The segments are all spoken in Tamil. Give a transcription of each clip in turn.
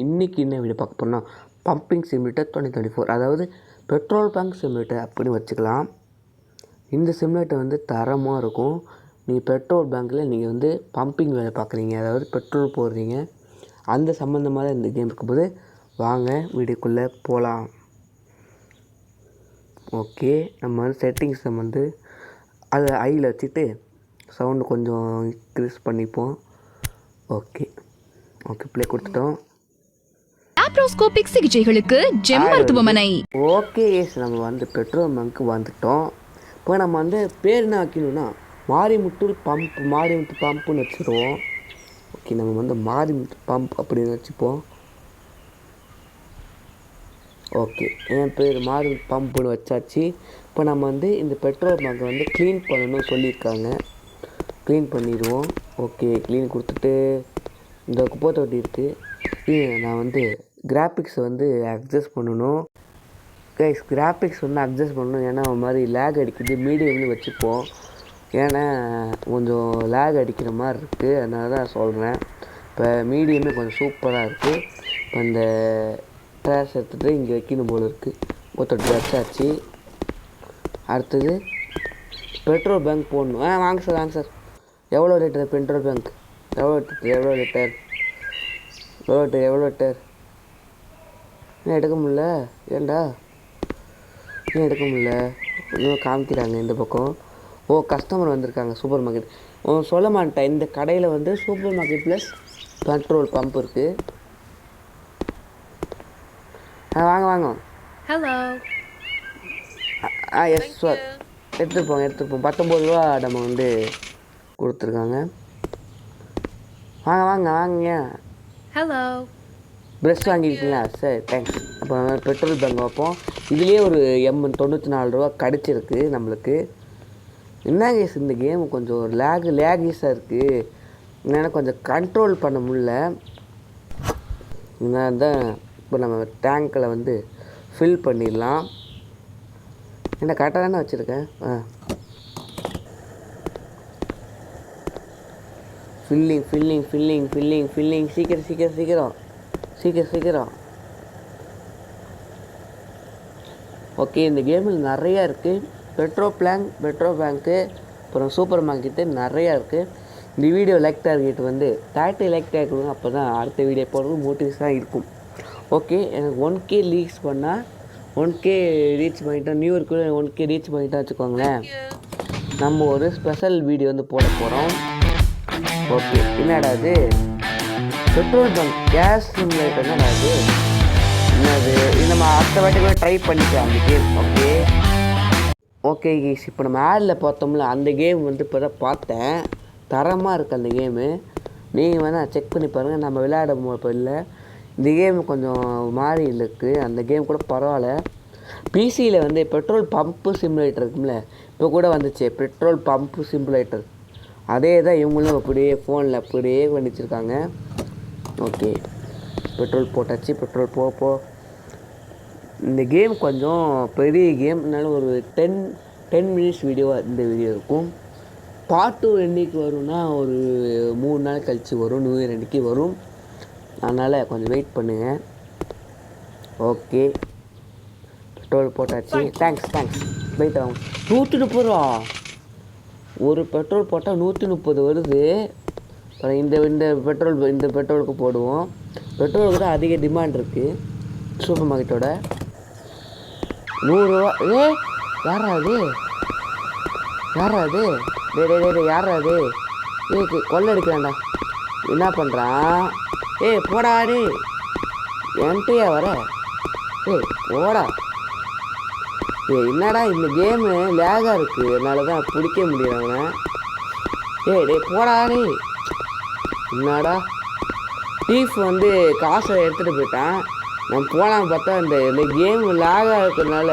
இன்றைக்கி என்ன வீடியோ பார்க்க போகிறோம்னா பம்பிங் சிமுலேட்டர் 2024, அதாவது பெட்ரோல் பங்க் சிமுலேட்டர் அப்படின்னு வச்சுக்கலாம். இந்த சிமுலேட்டர் வந்து தரமாக இருக்கும். நீங்கள் பெட்ரோல் பங்கில் நீங்கள் வந்து பம்பிங் வேலை பார்க்குறீங்க, அதாவது பெட்ரோல் போடுறீங்க, அந்த சம்மந்தமாக இந்த கேம் இருக்கும்போது வாங்க வீடியோக்குள்ளே போகலாம். ஓகே, நம்ம வந்து செட்டிங்ஸை வந்து அதை ஐயில் வச்சுட்டு சவுண்டு கொஞ்சம் இன்க்ரீஸ் பண்ணிப்போம். ஓகே ப்ளே கொடுத்துட்டோம். லாப்ரோஸ்கோபிக் சிகிச்சைகளுக்கு ஜெம் மருத்துவமனை. ஓகே நம்ம வந்து பெட்ரோல் பங்க்கு வந்துட்டோம். இப்போ நம்ம வந்து பேர் என்ன வைக்கணும்னா மாரிமுத்து பம்புன்னு வச்சுருவோம். ஓகே, நம்ம வந்து மாரிமுத்து பம்ப் அப்படின்னு வச்சுப்போம். ஓகே, என் பேர் மாரிமுத்து பம்புன்னு வச்சாச்சு. இப்போ நம்ம வந்து இந்த பெட்ரோல் பங்கை வந்து க்ளீன் பண்ணணும்னு சொல்லியிருக்காங்க. க்ளீன் பண்ணிடுவோம். ஓகே, க்ளீன் கொடுத்துட்டு இந்த குப்பை தொட்டி இருக்குது. நான் வந்து கிராஃபிக்ஸை வந்து அட்ஜஸ்ட் பண்ணணும். கிராஃபிக்ஸ் வந்து அட்ஜஸ்ட் பண்ணணும், ஏன்னா ஒரு மாதிரி லேக் அடிக்குது. மீடியம்னு வச்சுப்போம், ஏன்னா கொஞ்சம் லேக் அடிக்கிற மாதிரி இருக்குது, அதனால தான் சொல்கிறேன். இப்போ மீடியமே கொஞ்சம் சூப்பராக இருக்குது. இப்போ இந்த ட்ராஷ் எடுத்துகிட்டு இங்கே வைக்கணும் போல் இருக்குது. ஒருத்தர் வச்சாச்சு. அடுத்தது பெட்ரோல் பங்க் போடணும். வாங்க சார் எவ்வளோ லிட்டர் பெட்ரோல் பங்க்? எவ்வளோ லிட்டர் ஏன் எடுக்க முடில? ஏன்டா ஏன் எடுக்க முடில? இன்னும் காமிக்கிறாங்க இந்த பக்கம். கஸ்டமர் வந்திருக்காங்க. சூப்பர் மார்க்கெட் சொல்ல மாட்டேன். இந்த கடையில் வந்து super market plus petrol pump இருக்குது. வாங்க. ஹலோ. எஸ் சார், எடுத்துகிட்டு போங்க. 19 ரூபா நம்ம வந்து கொடுத்துருக்காங்க. வாங்க. ஹலோ. ப்ரெஷ் வாங்கியிருக்கீங்களா? சரி, தேங்க்ஸ். அப்போ பெட்ரோல் பங்க் வைப்போம். இதுலேயே ஒரு 94 ரூபா கிடச்சிருக்கு நம்மளுக்கு. என்ன கேஸ், இந்த கேம் கொஞ்சம் ஒரு லேகீஸாக இருக்குது. என்னென்னா கொஞ்சம் கண்ட்ரோல் பண்ண முடில. இதனால தான் இப்போ நம்ம டேங்கில் வந்து ஃபில் பண்ணிடலாம். என்ன கரெக்டாக தானே வச்சுருக்கேன்? ஃபில்லிங் சீக்கிரம். ஓகே, இந்த கேமில் நிறையா இருக்குது. பெட்ரோல் பேங்க்கு, அப்புறம் சூப்பர் மார்க்கெட்டு நிறையா இருக்குது. இந்த வீடியோ லைக் டார்கெட் வந்து 30 லைக் டார்கெட், அப்போ தான் அடுத்த வீடியோ போடுறது மோட்டிவேஷனாக இருக்கும். ஓகே, எனக்கு 1K ரீச் பண்ணால் 1K ரீச் பண்ணிட்டோம். நியூ இயர்க்குள்ளே 1K ரீச் பண்ணிட்டோம் வச்சுக்கோங்களேன், நம்ம ஒரு ஸ்பெஷல் வீடியோ வந்து போட போகிறோம். ஓகே, என்னடா அது பெட்ரோல் பங்க் கேஸ் சிமுலேட்டர்? என்னடா அது? என்னது? இது நம்ம அடுத்த வாட்டி கூட ட்ரை பண்ணிக்கலாம் அந்த கேம். ஓகே கேஸ், இப்போ நம்ம ஆடில் பார்த்தோம்ல அந்த கேம் வந்து இப்போ தான் பார்த்தேன். தரமாக இருக்குது அந்த கேமு. நீங்கள் வேணால் செக் பண்ணி பாருங்கள். நம்ம விளையாட இப்போ இல்லை. இந்த கேம் கொஞ்சம் மாறி இருக்குது. அந்த கேம் கூட பரவாயில்ல. பிசியில் வந்து பெட்ரோல் பம்ப்பு சிமுலேட்டர் இருக்கும்ல, இப்போ கூட வந்துச்சு பெட்ரோல் பம்ப்பு சிமுலேட்டர். அதே தான் இவங்களும் அப்படியே ஃபோனில் அப்படியே பண்ணி வச்சுருக்காங்க. ஓகே, பெட்ரோல் போட்டாச்சு. பெட்ரோல் போ. இந்த கேம் கொஞ்சம் பெரிய கேம், அதனால ஒரு 10 மினிட்ஸ் வீடியோவாக இந்த வீடியோ இருக்கும். பார்ட் 2 என்றைக்கு வரும்னா ஒரு 3 நாள் கழித்து வரும். நியூ இயர் அன்றைக்கி வரும். அதனால் கொஞ்சம் வெயிட் பண்ணுங்கள். ஓகே, பெட்ரோல் போட்டாச்சு. தேங்க்ஸ். வெயிட் ஆகும். 130 ரூபா ஒரு பெட்ரோல் போட்டால் 130 வருது. அப்புறம் இந்த பெட்ரோலுக்கு போடுவோம். பெட்ரோலுக்கு தான் அதிக டிமாண்ட் இருக்குது சூப்பர் மார்க்கெட்டோட. 100 ரூபா. யாரா அது? யாரா அது? கொள்ளை அடிக்கிறான்டா. என்ன பண்ணுறான்? போடாடி, என்கிட்டயா வர? போடா. என்னடா இந்த கேமு லேகாக இருக்குது, அதனால தான் பிடிக்க முடியறாங்க. போடாடி. என்னடா டீஃப் வந்து காசை எடுத்துகிட்டு போயிட்டான். நம்ம போகலாம் பார்த்தா இந்த கேம் லேகாக இருக்கிறதுனால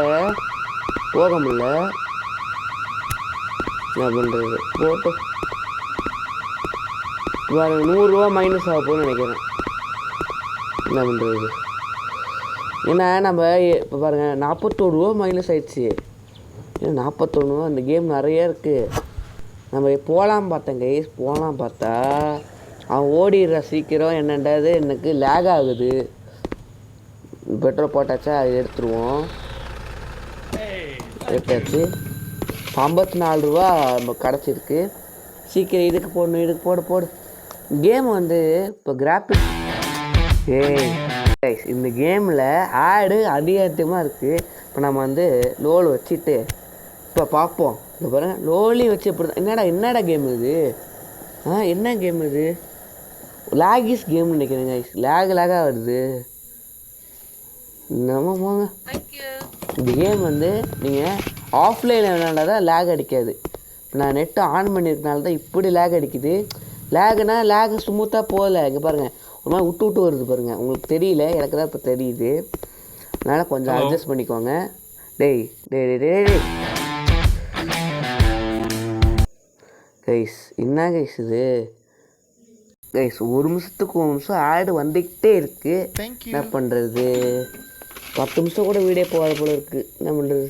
போக முடியல. என்ன பண்ணுறது? போட்டு வேறு 100 ரூபா மைனஸ் ஆக போகுதுன்னு நினைக்கிறேன். என்ன பண்ணுறது? ஏன்னா நம்ம இப்போ பாருங்கள் 41 ரூபா மைனஸ் ஆயிடுச்சு. 41 ரூபா. இந்த கேம் நிறைய இருக்குது. நம்ம போகலாம் பார்த்தேன் கைஸ். போகலாம் பார்த்தா அவன் ஓடிடுற சீக்கிரம் என்னன்றது எனக்கு லேக் ஆகுது. பெட்ரோல் போட்டாச்சா அது எடுத்துருவோம். எடுத்தாச்சு. 54 ரூபா நம்ம கிடச்சிருக்கு. சீக்கிரம் இதுக்கு போடணும், இதுக்கு போடு. கேம் வந்து இப்போ கிராஃபிக்ஸ் இந்த கேமில் ஆடு அதிகமாக இருக்குது. இப்போ நம்ம வந்து லோல் வச்சுட்டு இப்போ பார்ப்போம். இந்த பாருங்க லோலி வச்சு எப்படி தான் என்னடா கேம் இது? என்ன கேம் இது? லாகிஸ் கேம் நினைக்கிறேங்க. லேகாக வருது. நம்ம போங்க. இந்த கேம் வந்து நீங்கள் ஆஃப்லைனில் விளையாண்டா தான் லேக் அடிக்காது. நான் நெட்டு ஆன் பண்ணியிருக்கனால தான் இப்படி லேக் அடிக்குது. லேகுனா லேகு ஸ்மூத்தாக போகல. இங்கே பாருங்கள் ஒரு மாதிரி விட்டு வருது பாருங்கள். உங்களுக்கு தெரியல, எனக்கு தான் இப்போ தெரியுது. அதனால் கொஞ்சம் அட்ஜஸ்ட் பண்ணிக்கோங்க. டேய் கைஸ் என்ன கைஸ் இது? கைஸ் ஒரு நிமிஷத்துக்கு ஒரு நிமிஷம் ஆடு வந்துக்கிட்டே இருக்குது. என்ன பண்ணுறது? 10 நிமிஷம் கூட வீடியோ போகாத போல இருக்குது. என்ன பண்ணுறது?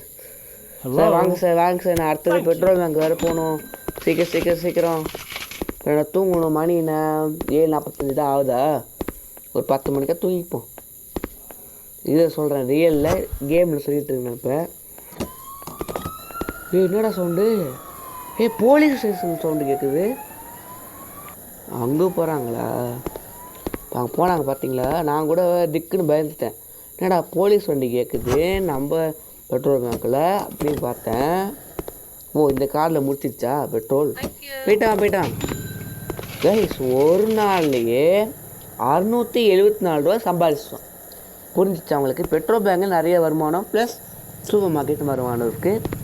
சார் வாங்க சார் நான் அடுத்தது பெட்ரோல் பேங்க் வேறு போகணும். சீக்கிரம் நான் தூங்கணும். மணி என்ன 7:45 தான் ஆகுதா? ஒரு 10 மணிக்காக தூங்கிப்போம். இதை சொல்கிறேன், ரியலில் கேமில் சொல்லிட்டு இருக்கேன். இப்போ என்னடா சவுண்டு? போலீஸ் ஸ்டேஷன் சவுண்டு கேட்குது. அங்கே போகிறாங்களா? அங்கே போனாங்க பார்த்தீங்களா? நான் கூட திக்குன்னு பயந்துட்டேன். என்னடா போலீஸ் வண்டி கேட்குது நம்ம பெட்ரோல் பேங்க்கில் அப்படின்னு பார்த்தேன். இந்த காரில் முடிச்சிருச்சா பெட்ரோல்? போயிட்டான். கைஸ் ஒரு நாள்லையே 674 ரூபா சம்பாதிச்சோம். புரிஞ்சிச்சு அவங்களுக்கு? பெட்ரோல் பேங்கில் நிறைய வருமானம் ப்ளஸ் சூப்பர் மார்க்கெட் வருமானம் இருக்குது.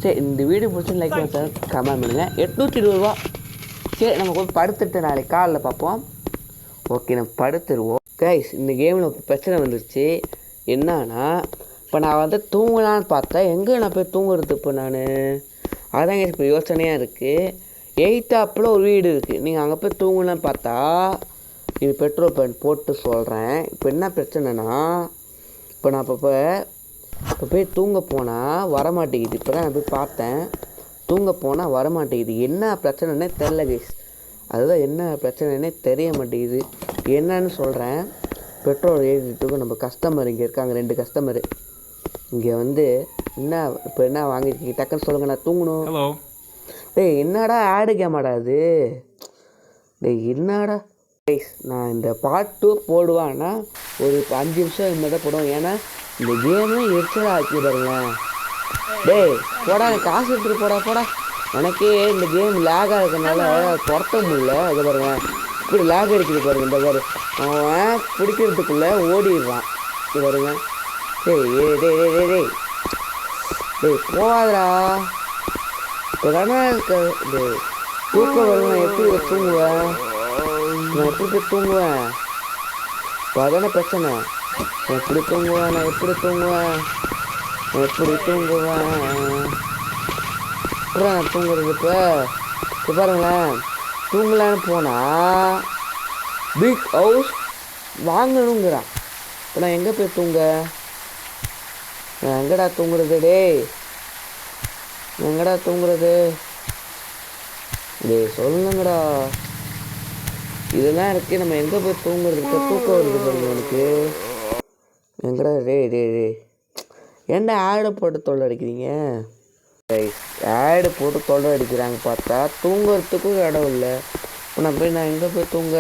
சரி, இந்த வீடியோ பிடிச்சி லைக் பண்ணி கமெண்ட் பண்ணுங்கள். 820 ரூபா. சரி, நம்ம போய் படுத்துட்டு நாளைக்கு காலையில் பார்ப்போம். ஓகே, நம்ம படுத்துருவோம். கைஸ் இந்த கேமில் இப்போ பிரச்சனை வந்துருச்சு. என்னன்னா இப்போ நான் வந்து தூங்கலான்னு பார்த்தேன். எங்கே நான் போய் தூங்குறது? இப்போ அதாங்க இப்போ யோசனையாக இருக்குது. 8 ஒரு வீடு இருக்குது. நீங்கள் அங்கே போய் தூங்கலான்னு பார்த்தா இது பெட்ரோல் பம்ப் போட்டு சொல்கிறேன். இப்போ என்ன பிரச்சனைனா இப்போ நான் இப்போ போய் தூங்க போனால் வரமாட்டேங்குது. இப்போ தான் நான் போய் பார்த்தேன். தூங்க போனால் வரமாட்டேங்குது. என்ன பிரச்சனைன்னே தெரில கைஸ். அதுதான் என்ன பிரச்சனைன்னே தெரிய மாட்டேங்குது. என்னன்னு சொல்கிறேன். பெட்ரோல் ஏறிட்டு நம்ம கஸ்டமர் இங்கே இருக்காங்க, 2 கஸ்டமரு. இங்கே வந்து என்ன வாங்கிருக்கீங்க டக்குன்னு சொல்லுங்கள், நான் தூங்கணும். டேய் என்னடா ஆடு கேமாடா அது? டேய் என்னடா கைஸ், நான் இந்த பார்ட் 2 போடுவான்னா ஒரு 5 நிமிஷம் இனிமேல் தான் போடுவோம். ஏன்னா இந்த கேமே எரிச்சலாக ஆக்கி பாருங்களேன். டேய் போடா, காசு எடுத்துகிட்டு போடா. எனக்கே இந்த கேம் லேகாக இருக்கிறதுனால துரத்த முடியல. அதை பாருங்க இப்படி லேக் அடிக்குது பாருங்க. இந்த பாரு அவன் பிடிக்கிறதுக்குள்ளே ஓடிடுறான். இது பாருங்க. டேய் போகாதடா. இப்போ தானே தூக்கம் வரும். நான் எப்படி தூங்குவேன்? நான் எப்படி போய் தூங்குவேன்? இப்போ அதானே பிரச்சனை. நான் எப்படி தூங்குவேன்? அப்புறம் நான் தூங்குறது இப்போ பாருங்களேன். தூங்கலான்னு போனால் பிக் ஹவுஸ் வாங்கணுங்கிறான். இப்போ நான் எங்கே போய் தூங்க? நான் எங்கடா தூங்குறது? எங்கடா தூங்குறது? சொல்லுங்கடா. இதெல்லாம் இருக்குது. நம்ம எங்கே போய் தூங்குறது? தூக்கம் வருது பாருங்க எனக்கு. எங்கடா ஏன்டா ஆடு போட்டு தொல்லை அடிக்கிறீங்க? ஆடு போட்டு தொல்லை அடிக்கிறாங்க பார்த்தா தூங்குறதுக்கும் இடம் இல்லை. இப்போ நான் எங்கே போய் தூங்க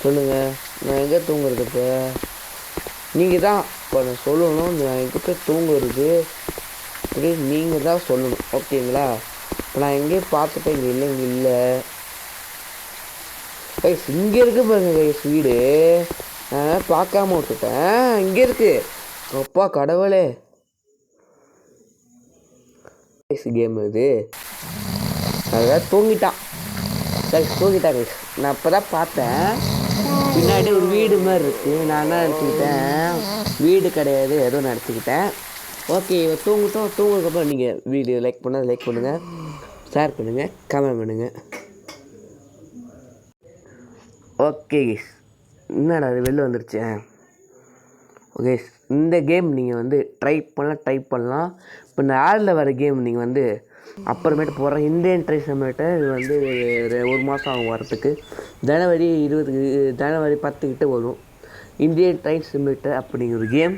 சொல்லுங்கள்? நான் எங்கே தூங்குறது? இப்போ நீங்கள் தான் இப்போ நான் சொல்லணும். நான் எங்கே போய் தூங்குறது அப்படி நீங்கள் தான் சொல்லணும். ஓகேங்களா? இப்போ நான் எங்கேயே பார்த்துட்டேன். இங்கே இல்லை. கைஸ் இங்கே இருக்கு பாருங்க கைஸ் வீடு. நான் பார்க்காம விட்டுட்டேன். இங்கே இருக்கு. அப்பா கடவுளே. கேம் இது அதான் தூங்கிட்டான் கைஸ். நான் இப்போ தான் பார்த்தேன். பின்னாடி ஒரு வீடு மாதிரி இருக்குது. நான் என்ன நினச்சிக்கிட்டேன், வீடு கிடையாது, ஏதோ நினச்சிக்கிட்டேன். ஓகே, இவன் தூங்குறதுக்கப்புறம் நீங்கள் வீடியோ லைக் பண்ணுங்கள், ஷேர் பண்ணுங்கள், கமெண்ட் பண்ணுங்கள். ஓகே கைஸ், என்னடா அது வெளில வந்துருச்சு. ஓகே, இந்த கேம் நீங்கள் வந்து ட்ரை பண்ணலாம். இப்போ இந்த ஆடில் வர கேம் நீங்கள் வந்து அப்புறமேட்டு போடுறேன். இந்தியன் ட்ரை சிமுலேட்டர் இது வந்து ஒரு மாதம் ஆகும் வரத்துக்கு. ஜனவரி 10 கிட்ட வரும். இந்தியன் ட்ரை சிமுலேட்டர் அப்படிங்கிற ஒரு கேம்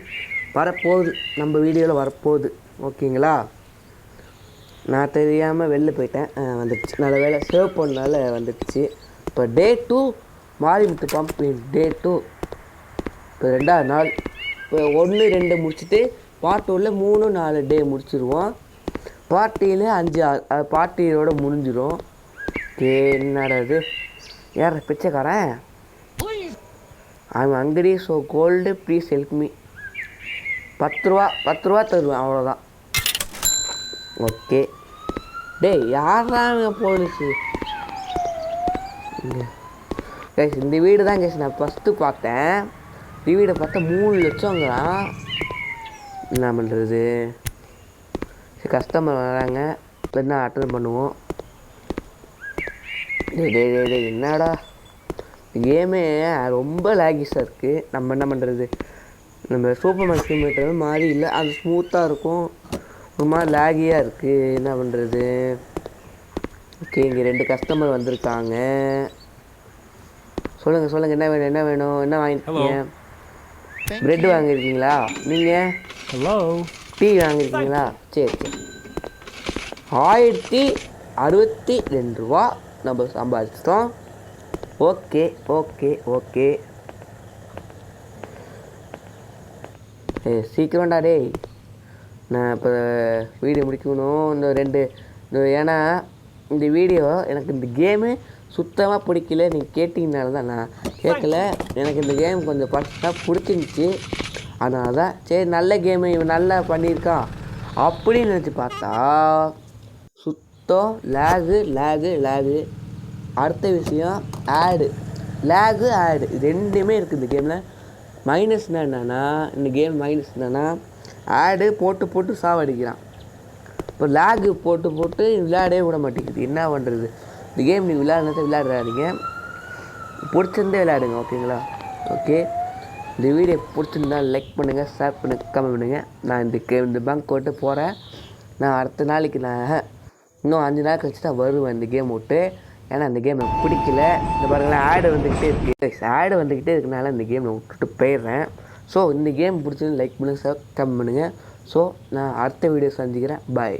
வரப்போகுது, நம்ம வீடியோவில் வரப்போகுது. ஓகேங்களா? நான் தெரியாமல் வெளில போயிட்டேன், வந்துடுச்சு. நல்ல வேலை சேவ் பண்ணனால வந்துடுச்சு. இப்போ டே 2 மாரிமுத்து பம்பின் டே 2 இப்போ 2ஆவது நாள். இப்போ 1, 2 முடிச்சுட்டு பார்ட் 2ல் 3, 4 டே முடிச்சிருவோம். பார்ட்டியில் 5 பார்ட்டியோட முடிஞ்சிடும். என்னடா இது, யார் பிச்சைக்காரன்? அவன் அங்கடி. So cold please help me. 10 ரூபா தருவேன், அவ்வளோதான். ஓகே. டேய் யாராங்க போலீஸு? கைஸ் இந்த வீடு தான் கைஸ் நான் ஃபஸ்ட்டு பார்த்தேன். இந்த வீடை பார்த்தா 3 லட்சங்கிறான். என்ன பண்ணுறது? சரி, கஸ்டமர் வராங்க, என்ன அட்டன் பண்ணுவோம். டே என்னடா கேமே ரொம்ப லேகிஸாக இருக்குது. நம்ம என்ன பண்ணுறது? நம்ம சூப்பர் மார்க்கெட் சிமுலேட்டர் மாதிரி இல்லை, அது ஸ்மூத்தாக இருக்கும். ஒரு மாதிரி லேகியாக இருக்குது. என்ன பண்ணுறது? ஓகே, இங்கே 2 கஸ்டமர் வந்திருக்காங்க. சொல்லுங்கள், என்ன வேணும்? என்ன வாங்கியிருக்கீங்க? ப்ரெட் வாங்கியிருக்கீங்களா? நீங்கள் டீ வாங்கியிருக்கீங்களா? சரி 1062 ரூபா நம்ம சம்பாதிச்சிட்டோம். ஓகே. சீக்கிரம்டா டேய், நான் இப்போ வீடியோ முடிக்கணும். ஏன்னா இந்த வீடியோ எனக்கு இந்த கேமு சுத்தமாக பிடிக்கல. நீங்கள் கேட்டிங்கனால தான் நான் கேட்கல. எனக்கு இந்த கேம் கொஞ்சம் பர்ஃபெக்டாக பிடிச்சிருந்துச்சி. அதனால தான் சரி, நல்ல கேமு இவன் நல்லா பண்ணியிருக்கான் அப்படின்னு நினச்சி பார்த்தா சுத்தம் லேகு. அடுத்த விஷயம் ஆடு ரெண்டுமே இருக்குது இந்த கேமில். மைனஸ்னால் என்னென்னா, இந்த கேம் மைனஸ் என்னென்னா ஆடு போட்டு சாவடிக்கிறான். இப்போ லேகு போட்டு விளையாடவே விட மாட்டேங்குது. என்ன பண்ணுறது? இந்த கேம் நீங்கள் விளையாடுறாதீங்க, பிடிச்சிருந்தே விளையாடுங்க. ஓகேங்களா? ஓகே, இந்த வீடியோ பிடிச்சிருந்தா லைக் பண்ணுங்கள், ஷேர் பண்ணுங்கள், கமெண்ட் பண்ணுங்கள். நான் இந்த பேங்க் போட்டு போகிறேன். நான் அடுத்த நாளைக்கு இன்னும் 5 நாள் கழிச்சு தான் வருவேன் இந்த கேம் விட்டு. ஏன்னா இந்த கேம் எனக்கு பிடிக்கல. இந்த பாருங்களேன், ஆடு வந்துக்கிட்டே இருக்கனால இந்த கேம் நான் விட்டுட்டு போயிடுறேன். ஸோ இந்த கேம் பிடிச்சிருந்து லைக் பண்ணுங்கள், ஷேர் கமெண்ட் பண்ணுங்கள். ஸோ நான் அடுத்த வீடியோ சந்திக்கிறேன். பாய்.